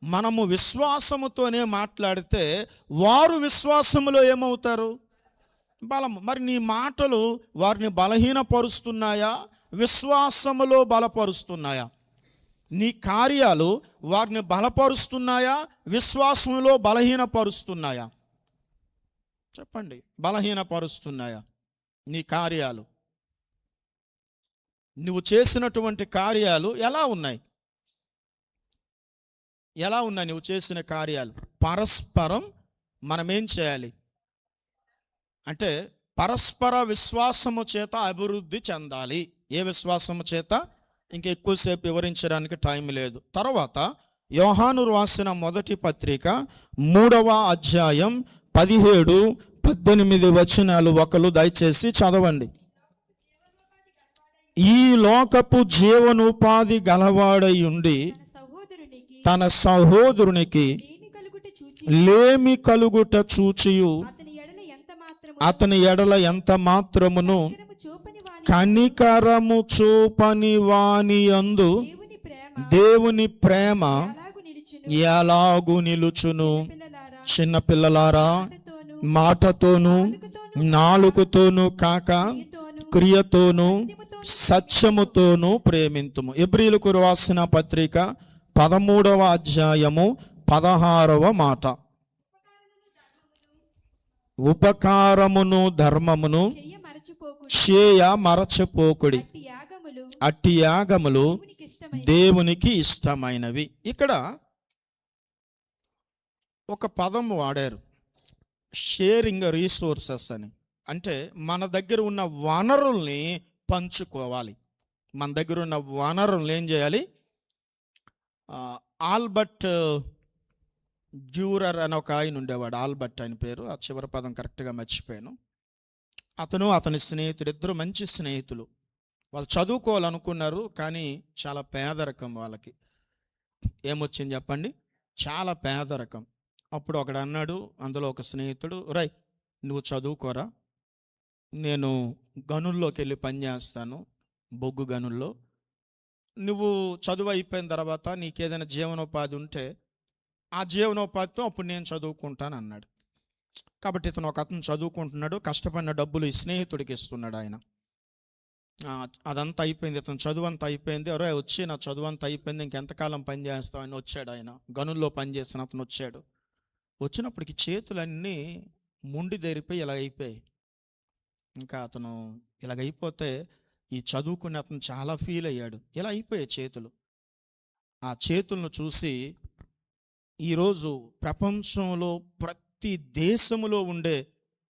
మనము విశ్వాసముతోనే మాట్లాడితే వారు విశ్వాసములో ఏమవుతారు? బలము. మరి నీ మాటలు వారిని బలహీనపరుస్తున్నాయా, విశ్వాసములో బలపరుస్తున్నాయా? నీ కార్యాలు వారిని బలపరుస్తున్నాయా, విశ్వాసంలో బలహీనపరుస్తున్నాయా? చెప్పండి. బలహీనపరుస్తున్నాయా? నీ కార్యాలు, నువ్వు చేసినటువంటి కార్యాలు ఎలా ఉన్నాయి? ఎలా ఉన్నాయి నువ్వు చేసిన కార్యాలు? పరస్పరం మనం ఏం చేయాలి అంటే, పరస్పర విశ్వాసము చేత అభివృద్ధి చెందాలి. ఏ విశ్వాసము చేత? ఇంకెక్కువసేపు వివరించడానికి టైం లేదు. తర్వాత యోహాను రాసిన మొదటి పత్రిక 3వ అధ్యాయం 17-18 వచనాలు ఒకరు దయచేసి చదవండి. ఈ లోకపు జీవనోపాధి గలవాడై ఉండి తన సహోదరునికి లేమి కలుగుట చూచియు అతని ఎడల ఎంత మాత్రమును కనికరము చూపని వాని యందు దేవుని ప్రేమ ఎలాగు నిలుచును. చిన్న పిల్లలారా, మాటతోనూ నాలుకతోనూ కాక క్రియతోనూ సత్యముతోనూ ప్రేమింతుము. హెబ్రీయులకు రాసిన పత్రిక 13వ అధ్యాయము 16వ మాట. ఉపకారమును ధర్మమును చేయ మరచిపోకుడి, అట్టి యాగములు దేవునికి ఇష్టమైనవి. ఇక్కడ ఒక పదం వాడారు, షేరింగ్ రీసోర్సెస్ అని. అంటే మన దగ్గర ఉన్న వనరుల్ని పంచుకోవాలి. మన దగ్గర ఉన్న వనరుల్ని ఏం చేయాలి? ఆల్బర్ట్ డ్యూరర్ అని ఒక ఆయన ఉండేవాడు, ఆల్బర్ట్ ఆయన పేరు, ఆ చివరి పదం కరెక్ట్గా మర్చిపోయాను. అతను అతని స్నేహితుడు, ఇద్దరు మంచి స్నేహితులు. వాళ్ళు చదువుకోవాలనుకున్నారు, కానీ చాలా పేదరికం వాళ్ళకి. ఏమొచ్చింది చెప్పండి? చాలా పేదరికం. అప్పుడు ఒకడు అన్నాడు, అందులో ఒక స్నేహితుడు, రై నువ్వు చదువుకోరా, నేను గనుల్లోకి వెళ్ళి పని చేస్తాను, బొగ్గు గనుల్లో. నువ్వు చదువు అయిపోయిన తర్వాత నీకేదైనా జీవనోపాధి ఉంటే ఆ జీవనోపాధితో అప్పుడు నేను చదువుకుంటాను అన్నాడు. కాబట్టి అతను చదువుకుంటున్నాడు, కష్టపడిన డబ్బులు ఈ స్నేహితుడికి ఇస్తున్నాడు ఆయన. అదంతా అయిపోయింది, ఇతను చదువు అంతా అయిపోయింది. అరే వచ్చి నా చదువు అంతా అయిపోయింది, ఇంకెంతకాలం పని చేస్తావు అని వచ్చాడు ఆయన. గనుల్లో పని చేసిన అతను వచ్చాడు. వచ్చినప్పటికి చేతులన్నీ ముండి తెరిపోయి ఇలాగ అయిపోయాయి. ఇంకా అతను ఇలాగైపోతే ఈ చదువుకుని అతను చాలా ఫీల్ అయ్యాడు. ఇలా అయిపోయాయి చేతులు. ఆ చేతులను చూసి ఈరోజు ప్రపంచంలో ప్రతి దేశములో ఉండే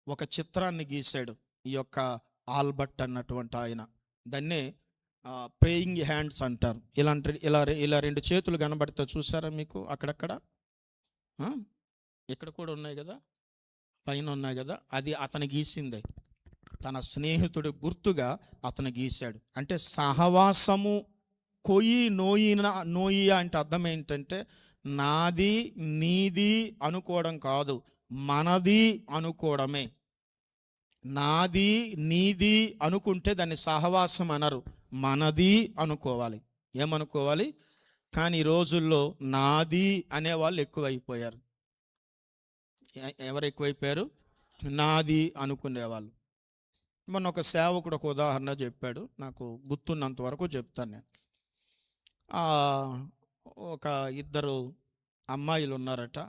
ఒక చిత్రాన్ని గీశాడు ఈ యొక్క ఆల్బర్ట్ అన్నటువంటి ఆయన. దాన్నే ప్రేయింగ్ హ్యాండ్స్ అంటారు. ఇలా రెండు చేతులు కనబడితే చూసారా మీకు అక్కడక్కడ? ఇక్కడ కూడా ఉన్నాయి కదా, పైన ఉన్నాయి కదా, అది అతను గీసిందే. తన స్నేహితుడు గుర్తుగా అతను గీశాడు. అంటే సహవాసము నోయి అంటే అర్థం ఏంటంటే నాది నీది అనుకోవడం కాదు, మనది అనుకోవడమే. నాది నీది అనుకుంటే దాన్ని సహవాసం అనరు, మనది అనుకోవాలి. ఏమనుకోవాలి? కానీ ఈ రోజుల్లో నాది అనేవాళ్ళు ఎక్కువైపోయారు. ఎవరు ఎక్కువైపోయారు? నాది అనుకునేవాళ్ళు. మొన్న ఒక సేవకుడు ఒక ఉదాహరణ చెప్పాడు, నాకు గుర్తున్నంత వరకు చెప్తాను నేను. ఒక ఇద్దరు అమ్మాయిలు ఉన్నారట,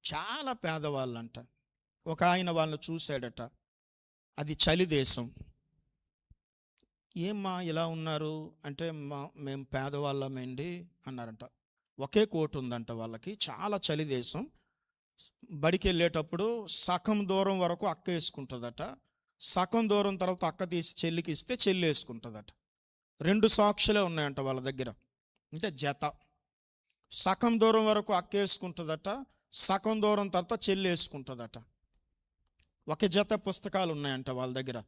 చాలా పేదవాళ్ళంట. ఒక ఆయన వాళ్ళని చూశాడట, అది చలి దేశం. ఏమ్మా ఇలా ఉన్నారు అంటే, మేము పేదవాళ్ళమేండి అన్నారంట. ఒకే కోటు ఉందంట వాళ్ళకి, చాలా చలి దేశం. బడికి వెళ్ళేటప్పుడు సగం దూరం వరకు అక్క వేసుకుంటుందట, సగం దూరం తర్వాత అక్క తీసి చెల్లికి ఇస్తే చెల్లి వేసుకుంటుందట. 2 సాక్షులే ఉన్నాయంట వాళ్ళ దగ్గర, అంటే జత. సగం దూరం వరకు అక్క వేసుకుంటుందట, సగం దూరం తర్వాత చెల్లి వేసుకుంటుందట. ఒక జత పుస్తకాలు ఉన్నాయంట వాళ్ళ దగ్గర.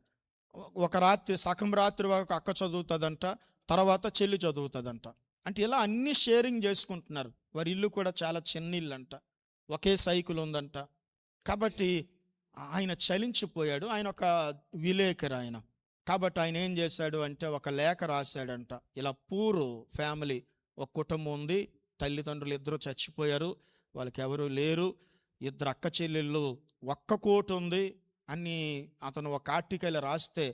ఒక రాత్రి సగం రాత్రి వరకు అక్క చదువుతుందంట, తర్వాత చెల్లి చదువుతుందంట. అంటే ఇలా అన్ని షేరింగ్ చేసుకుంటున్నారు. వారి ఇల్లు కూడా చాలా చిన్న ఇల్లు అంట, ఒకే సైకిల్ ఉందంట. కాబట్టి ఆయన చలించిపోయాడు. ఆయన ఒక విలేకరు ఆయన. కాబట్టి ఆయన ఏం చేశాడు అంటే ఒక లేఖ రాశాడంట. ఇలా పూరు ఫ్యామిలీ, ఒక కుటుంబం ఉంది, తల్లిదండ్రులు ఇద్దరు చచ్చిపోయారు, వాళ్ళకి ఎవరు లేరు, 2 అక్క చెల్లెళ్ళు, ఒక్క కోటు ఉంది అని అతను ఒక ఆర్టికల్ రాస్తే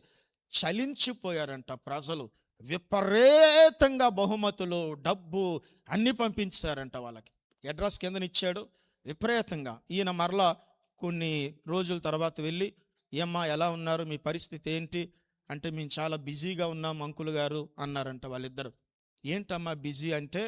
చలించిపోయారంట ప్రజలు. విపరీతంగా బహుమతులు, డబ్బు అన్నీ పంపించారంట వాళ్ళకి. అడ్రస్ కిందనిచ్చాడు విపరీతంగా. ఈయన మరలా కొన్ని రోజుల తర్వాత వెళ్ళి, ఏమ్మా ఎలా ఉన్నారు, మీ పరిస్థితి ఏంటి అంటే, మేము చాలా బిజీగా ఉన్నాం అంకుల్ గారు అన్నారంట వాళ్ళిద్దరు. ఏంటమ్మా బిజీ అంటే,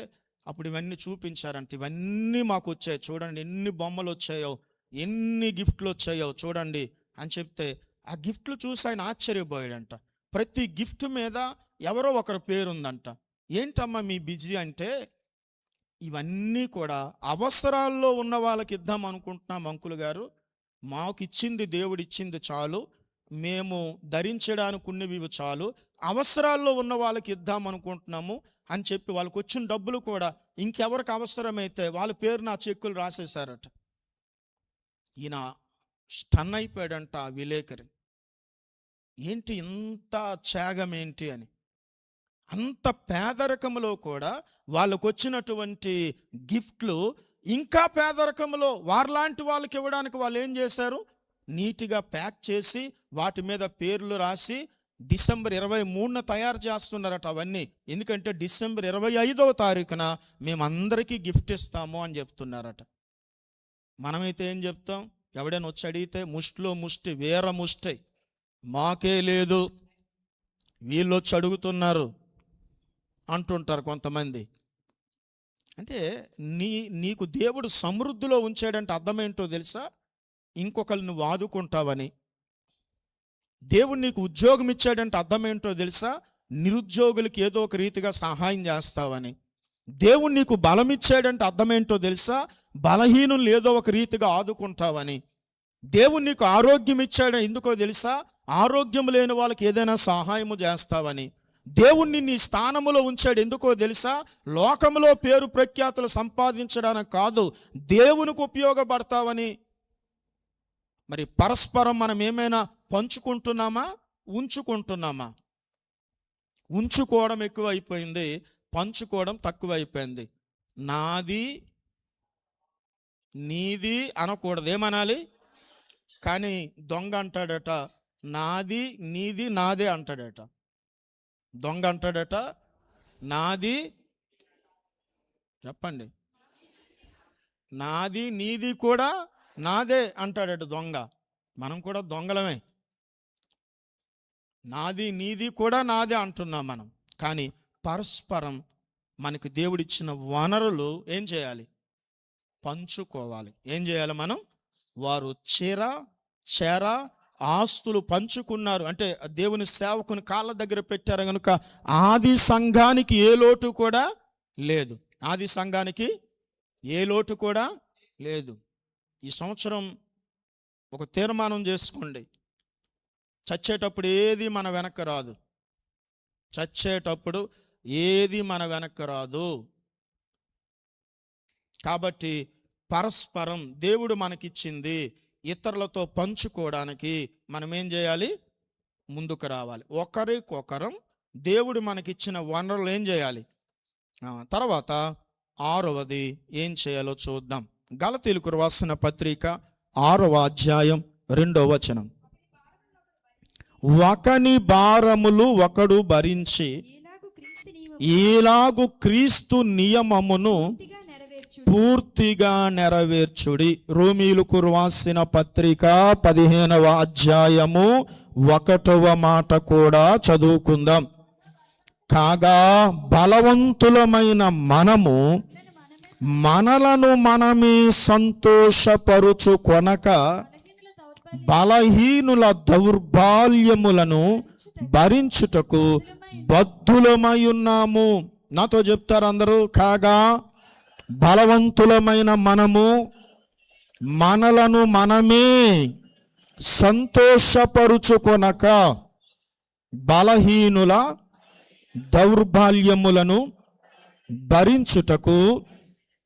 అప్పుడు ఇవన్నీ చూపించారంట. ఇవన్నీ మాకు వచ్చాయి చూడండి, ఎన్ని బొమ్మలు వచ్చాయో, ఎన్ని గిఫ్ట్లు వచ్చాయో చూడండి అని చెప్తే, ఆ గిఫ్ట్లు చూసి ఆయన ఆశ్చర్యపోయాడంట. ప్రతి గిఫ్ట్ మీద ఎవరో ఒకరి పేరు ఉందంట. ఏంటమ్మా మీ బిజీ అంటే, ఇవన్నీ కూడా అవసరాల్లో ఉన్న వాళ్ళకి ఇద్దాం అనుకుంటున్నాం అంకుల్ గారు. మాకు ఇచ్చింది దేవుడు ఇచ్చింది చాలు, మేము ధరించడానికి ఉన్నవి చాలు, అవసరాల్లో ఉన్న వాళ్ళకి ఇద్దాం అనుకుంటున్నాము అని చెప్పి వాళ్ళకి వచ్చిన డబ్బులు కూడా ఇంకెవరికి అవసరమైతే వాళ్ళ పేరు నా చెక్కులు రాసేశారట. ఈయన స్టన్ అయిపోయాడంట ఆ విలేకరి. ఏంటి ఇంత త్యాగం ఏంటి అని. అంత పేదరికంలో కూడా వాళ్ళకు వచ్చినటువంటి గిఫ్ట్లు ఇంకా పేదరికంలో వారిలాంటి వాళ్ళకి ఇవ్వడానికి వాళ్ళు ఏం చేశారు, నీట్గా ప్యాక్ చేసి వాటి మీద పేర్లు రాసి డిసెంబర్ 23న తయారు చేస్తున్నారట అవన్నీ. ఎందుకంటే డిసెంబర్ 25వ తారీఖున మేమందరికీ గిఫ్ట్ ఇస్తాము అని చెప్తున్నారట. మనమైతే ఏం చెప్తాం, ఎవడైనా వచ్చి అడిగితే ముష్టిలో ముష్టి వేర ముష్టి, మాకే లేదు వీళ్ళు వచ్చి అడుగుతున్నారు అంటుంటారు కొంతమంది. అంటే నీకు దేవుడు సమృద్ధిలో ఉంచాడంటే అర్థం ఏంటో తెలుసా, ఇంకొకరు నువ్వు ఆదుకుంటావని. దేవుడు నీకు ఉద్యోగం ఇచ్చాడంటే అర్థం ఏంటో తెలుసా, నిరుద్యోగులకి ఏదో ఒక రీతిగా సహాయం చేస్తావని. దేవుడు నీకు బలం ఇచ్చాడంటే అర్థం ఏంటో తెలుసా, బలహీనులు ఏదో ఒక రీతిగా ఆదుకుంటావని. దేవుడు నీకు ఆరోగ్యం ఇచ్చాడు ఎందుకో తెలుసా, ఆరోగ్యం లేని వాళ్ళకి ఏదైనా సహాయము చేస్తావని. దేవుణ్ణి నీ స్థానములో ఉంచాడు ఎందుకో తెలుసా, లోకంలో పేరు ప్రఖ్యాతులు సంపాదించడానికి కాదు, దేవునికి ఉపయోగపడతావని. మరి పరస్పరం మనం ఏమైనా పంచుకుంటున్నామా, ఉంచుకుంటున్నామా? ఉంచుకోవడం ఎక్కువ అయిపోయింది, పంచుకోవడం తక్కువ అయిపోయింది. నాది నీది అనకూడదు, ఏమనాలి? కానీ దొంగ అంటాడట నాది నీది నాదే అంటాడట. దొంగ అంటాడట నాది, చెప్పండి, నాది నీది కూడా నాదే అంటాడట దొంగ. మనం కూడా దొంగలమే, నాది నీది కూడా నాదే అంటున్నాం మనం. కానీ పరస్పరం మనకు దేవుడిచ్చిన వనరులు ఏం చేయాలి, పంచుకోవాలి. ఏం చేయాలి మనం? వారు చేర ఆస్తులు పంచుకున్నారు అంటే దేవుని సేవకుని కాళ్ళ దగ్గర పెట్టారు కనుక ఆది సంఘానికి ఏ లోటు కూడా లేదు. ఆది సంఘానికి ఏ లోటు కూడా లేదు. ఈ సంవత్సరం ఒక తీర్మానం చేసుకోండి, చచ్చేటప్పుడు ఏది మన వెనక్కి రాదు. చచ్చేటప్పుడు ఏది మన వెనక్కి రాదు. కాబట్టి పరస్పరం దేవుడు మనకిచ్చింది ఇతరులతో పంచుకోవడానికి మనం ఏం చేయాలి, ముందుకు రావాలి. ఒకరికొకరం దేవుడు మనకిచ్చిన వనరులు ఏం చేయాలి. తర్వాత 6వది ఏం చేయాలో చూద్దాం. గలతీయులకు రాసిన పత్రిక 6వ అధ్యాయం 2వ వచనం. ఒకని భారములు ఒకడు భరించి ఈలాగు క్రీస్తు నియమమును పూర్తిగా నెరవేర్చుడి. రోమీయులకు రాసిన పత్రిక 15వ అధ్యాయము 1వ మాట కూడా చదువుకుందాం. కాగా బలవంతులమైన మనము మనలను మనమే సంతోషపరుచుకొనక బలహీనుల దౌర్బల్యములను భరించుటకు బద్ధులమై ఉన్నాము. నాతో చెప్తారు అందరూ, కాగా బలవంతులమైన మనము మనలను మనమే సంతోషపరుచుకొనక బలహీనుల దౌర్బల్యములను భరించుటకు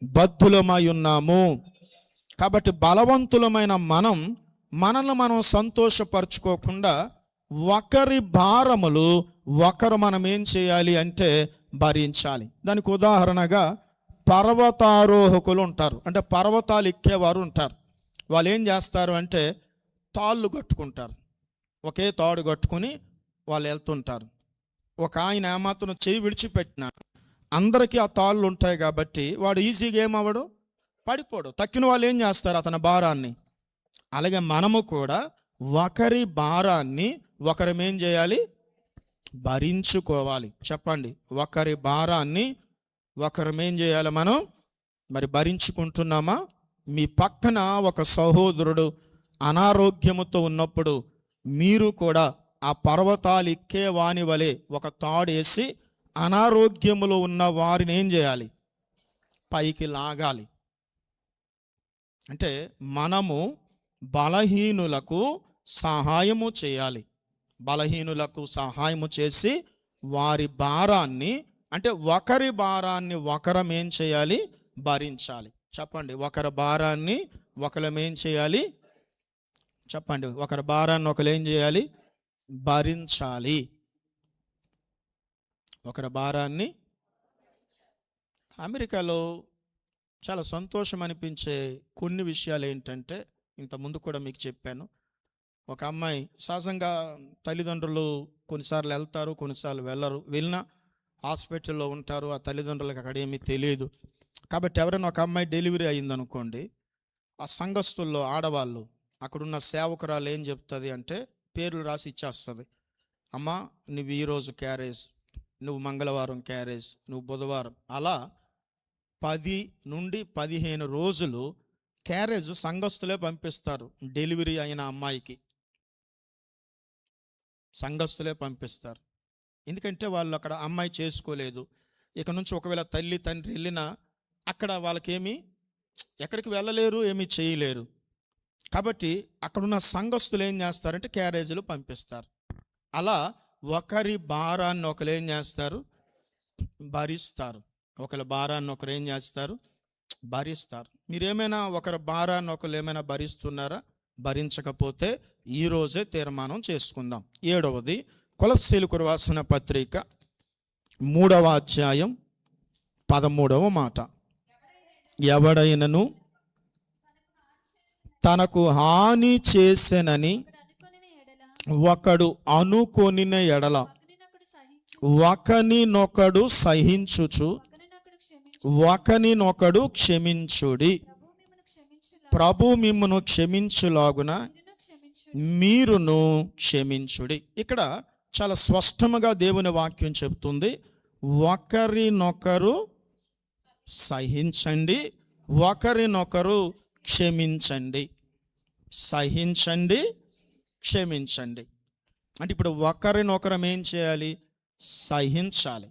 బద్ధులమై ఉన్నాము. కాబట్టి బలవంతులమైన మనల్ని మనం సంతోషపరచుకోకుండా ఒకరి భారములు ఒకరు మనం ఏం చేయాలి అంటే భరించాలి. దానికి ఉదాహరణగా పర్వతారోహకులు ఉంటారు, అంటే పర్వతాలు ఎక్కేవారు ఉంటారు. వాళ్ళు ఏం చేస్తారు అంటే తాళ్ళు కట్టుకుంటారు, ఒకే తాడు కట్టుకుని వాళ్ళు వెళ్తుంటారు. ఒక ఆయన ఏమాత్రం చేయి విడిచిపెట్టినా అందరికీ ఆ తాళ్ళు ఉంటాయి కాబట్టి వాడు ఈజీగా ఏమవ్వడు, పడిపోడు. తక్కిన వాళ్ళు ఏం చేస్తారు, అతని భారాన్ని. అలాగే మనము కూడా ఒకరి భారాన్ని ఒకరం ఏం చేయాలి, భరించుకోవాలి. చెప్పండి, ఒకరి భారాన్ని ఒకరం ఏం చేయాలి మనం మరి భరించుకుంటున్నామా? మీ పక్కన ఒక సహోదరుడు అనారోగ్యముతో ఉన్నప్పుడు మీరు కూడా ఆ పర్వతాలు ఎక్కేవాని వలె ఒక తాడేసి అనారోగ్యములో ఉన్న వారిని ఏం చేయాలి? పైకి లాగాలి. అంటే మనము బలహీనులకు సహాయము చేయాలి. బలహీనులకు సహాయము చేసి వారి భారాన్ని, అంటే ఒకరి భారాన్ని ఒకరం ఏం చేయాలి? భరించాలి. చెప్పండి, ఒకరి భారాన్ని ఒకరం ఏం చేయాలి? చెప్పండి, ఒకరి భారాన్ని ఒకరు ఏం చేయాలి? భరించాలి. ఒకరి భారాన్ని. అమెరికాలో చాలా సంతోషం అనిపించే కొన్ని విషయాలు ఏంటంటే, ఇంతకుముందు కూడా మీకు చెప్పాను. ఒక అమ్మాయి సహజంగా తల్లిదండ్రులు కొన్నిసార్లు వెళ్తారు, కొన్నిసార్లు వెళ్ళరు. వెళ్ళినా హాస్పిటల్లో ఉంటారు. ఆ తల్లిదండ్రులకు అక్కడ ఏమీ తెలియదు. కాబట్టి ఎవరైనా ఒక అమ్మాయి డెలివరీ అయ్యిందనుకోండి, ఆ సంఘస్థుల్లో ఆడవాళ్ళు, అక్కడున్న సేవకురాలు ఏం చెప్తుంది అంటే, పేర్లు రాసి ఇచ్చేస్తుంది. అమ్మ, నువ్వు ఈరోజు క్యారేజ్, నువ్వు మంగళవారం క్యారేజ్, నువ్వు బుధవారం, అలా 10 నుండి 15 రోజులు క్యారేజ్ సంఘస్థులే పంపిస్తారు. డెలివరీ అయిన అమ్మాయికి సంఘస్థులే పంపిస్తారు. ఎందుకంటే వాళ్ళు అక్కడ అమ్మాయి చేసుకోలేదు. ఇక నుంచి ఒకవేళ తల్లి తండ్రి వెళ్ళినా అక్కడ వాళ్ళకేమీ ఎక్కడికి వెళ్ళలేరు, ఏమీ చేయలేరు. కాబట్టి అక్కడున్న సంఘస్థులు ఏం చేస్తారంటే క్యారేజీలు పంపిస్తారు. అలా ఒకరి భారాన్ని ఒకరు ఏం చేస్తారు? భరిస్తారు. ఒకరి భారాన్ని ఒకరు ఏం చేస్తారు? భరిస్తారు. మీరేమైనా ఒకరి భారాన్ని ఒకరు ఏమైనా భరిస్తున్నారా? భరించకపోతే ఈరోజే తీర్మానం చేసుకుందాం. 7వది, కొలస్సీలకు రాసిన పత్రిక 3వ అధ్యాయం 13వ మాట. ఎవడైనను తనకు హాని చేసెనని ఒకడు అనుకొనిన ఎడల ఒకనినొకడు సహించుచు ఒకనినొకడు క్షమించుడి. ప్రభు మిమ్మును క్షమించులాగున మీరును క్షమించుడి. ఇక్కడ చాలా స్పష్టంగా దేవుని వాక్యం చెబుతుంది, ఒకరినొకరు సహించండి, ఒకరినొకరు క్షమించండి. సహించండి, క్షమించండి. అంటే ఇప్పుడు ఒకరినొకరం ఏం చేయాలి? సహించాలి.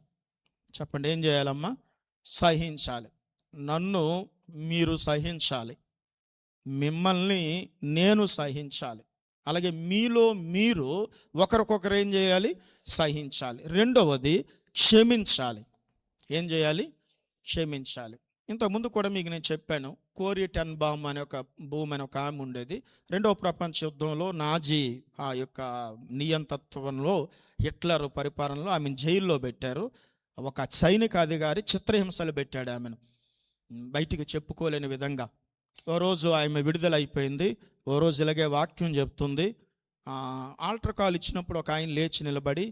చెప్పండి, ఏం చేయాలమ్మా? సహించాలి. నన్ను మీరు సహించాలి, మిమ్మల్ని నేను సహించాలి. అలాగే మీలో మీరు ఒకరికొకరు ఏం చేయాలి? సహించాలి. 2వది, క్షమించాలి. ఏం చేయాలి? క్షమించాలి. ఇంతకుముందు కూడా మీకు నేను చెప్పాను, కోరి టెన్బామ్ అనే ఒక భూమి అనే ఒక ఆమె ఉండేది. 2వ ప్రపంచ యుద్ధంలో నాజీ ఆ యొక్క నియంతత్వంలో, హిట్లర్ పరిపాలనలో ఆమెను జైల్లో పెట్టారు. ఒక సైనిక అధికారి చిత్రహింసలు పెట్టాడు ఆమెను, బయటికి చెప్పుకోలేని విధంగా. ఓ రోజు ఆమె విడుదలైపోయింది. ఓ రోజు ఇలాగే వాక్యం చెప్తుంది. ఆల్టర్ కాల్ ఇచ్చినప్పుడు ఒక ఆయన లేచి నిలబడి,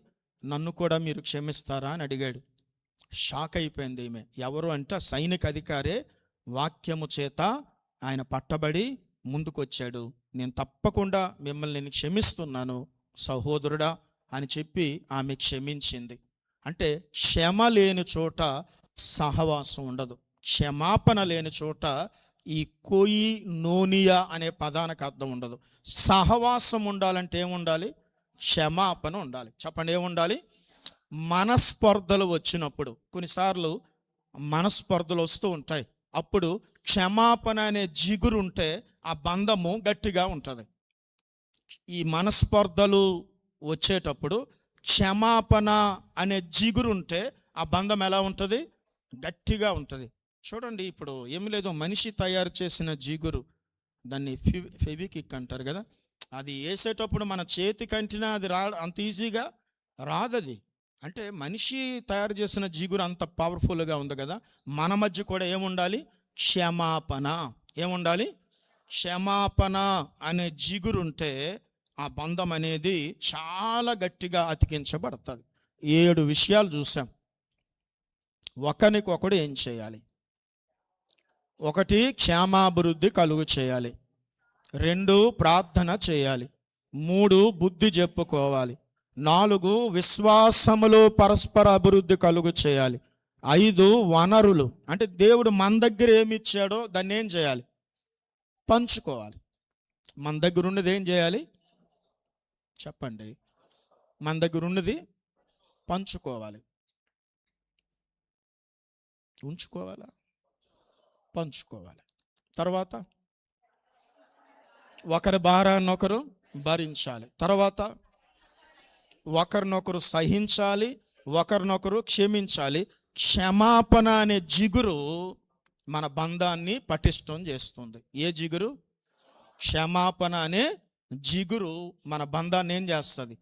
నన్ను కూడా మీరు క్షమిస్తారా అని అడిగాడు. షాక్ అయిపోయింది ఈమె. ఎవరు అంటే సైనిక అధికారే. వాక్యము చేత ఆయన పట్టబడి ముందుకొచ్చాడు. నేను తప్పకుండా మిమ్మల్ని నేను క్షమిస్తున్నాను సహోదరుడా అని చెప్పి ఆమె క్షమించింది. అంటే క్షమ లేని చోట సహవాసం ఉండదు. క్షమాపణ లేని చోట ఈ కోయి నోనియా అనే పదానికి అర్థం ఉండదు. సహవాసం ఉండాలంటే ఏముండాలి? క్షమాపణ ఉండాలి. చెప్పండి, ఏముండాలి? మనస్పర్ధలు వచ్చినప్పుడు, కొన్నిసార్లు మనస్పర్ధలు వస్తూ ఉంటాయి. అప్పుడు క్షమాపణ అనే జిగురు ఉంటే ఆ బంధము గట్టిగా ఉంటుంది. ఈ మనస్పర్ధలు వచ్చేటప్పుడు క్షమాపణ అనే జిగురు ఉంటే ఆ బంధం ఎలా ఉంటుంది? గట్టిగా ఉంటుంది. చూడండి, ఇప్పుడు ఏమి లేదు, మనిషి తయారు చేసిన జిగురు, దాన్ని ఫెవికిక్ అంటారు కదా, అది వేసేటప్పుడు మన చేతి కంటినా అది అంత ఈజీగా రాదది. అంటే మనిషి తయారు చేసిన జిగురు అంత పవర్ఫుల్గా ఉంది కదా. మన మధ్య కూడా ఏముండాలి? క్షమాపణ. ఏముండాలి? క్షమాపణ అనే జిగురు ఉంటే ఆ బంధం అనేది చాలా గట్టిగా అతికించబడుతుంది. 7 విషయాలు చూసాం. ఒకరికొకడు ఏం చేయాలి? 1, క్షేమాభివృద్ధి కలుగు చేయాలి. 2, ప్రార్థన చేయాలి. 3, బుద్ధి చెప్పుకోవాలి. 4, విశ్వాసములో పరస్పర అభివృద్ధి కలుగు చేయాలి. 5, వనరులు, అంటే దేవుడు మన దగ్గర ఏమి ఇచ్చాడో దాన్ని ఏం చేయాలి? పంచుకోవాలి. మన దగ్గర ఉన్నది ఏం చేయాలి? చెప్పండి, మన దగ్గర ఉన్నది పంచుకోవాలి. ఉంచుకోవాలా? పంచుకోవాలి. తర్వాత ఒకరి భారాన్ని ఒకరు భరించాలి. తర్వాత ఒకరినొకరు సహించాలి, ఒకరినొకరు క్షమించాలి. క్షమాపణ అనే జిగురు మన బంధాన్ని పటిష్టం చేస్తుంది. ఏ జిగురు? క్షమాపణ అనే జిగురు మన బంధాన్ని ఏం చేస్తుంది?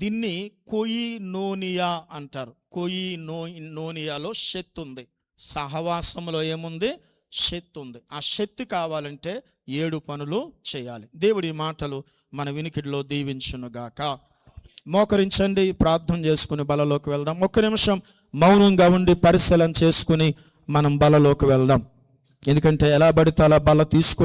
దీన్ని కొయినోనియా అంటారు. కొయినోనియాలో శక్తి ఉంది. సహవాసంలో ఏముంది? శక్తి ఉంది. ఆ శక్తి కావాలంటే 7 పనులు చేయాలి. దేవుడి మాటలు మన వినికిడిలో దీవించునుగాక. మోకరించండి, ప్రార్థన చేసుకుని బలలోకి వెళ్దాం. 1 నిమిషం మౌనంగా ఉండి పరిశీలన చేసుకుని మనం బలలోకి వెళ్దాం. ఎందుకంటే ఎలా పడితే అలా బల తీసుకో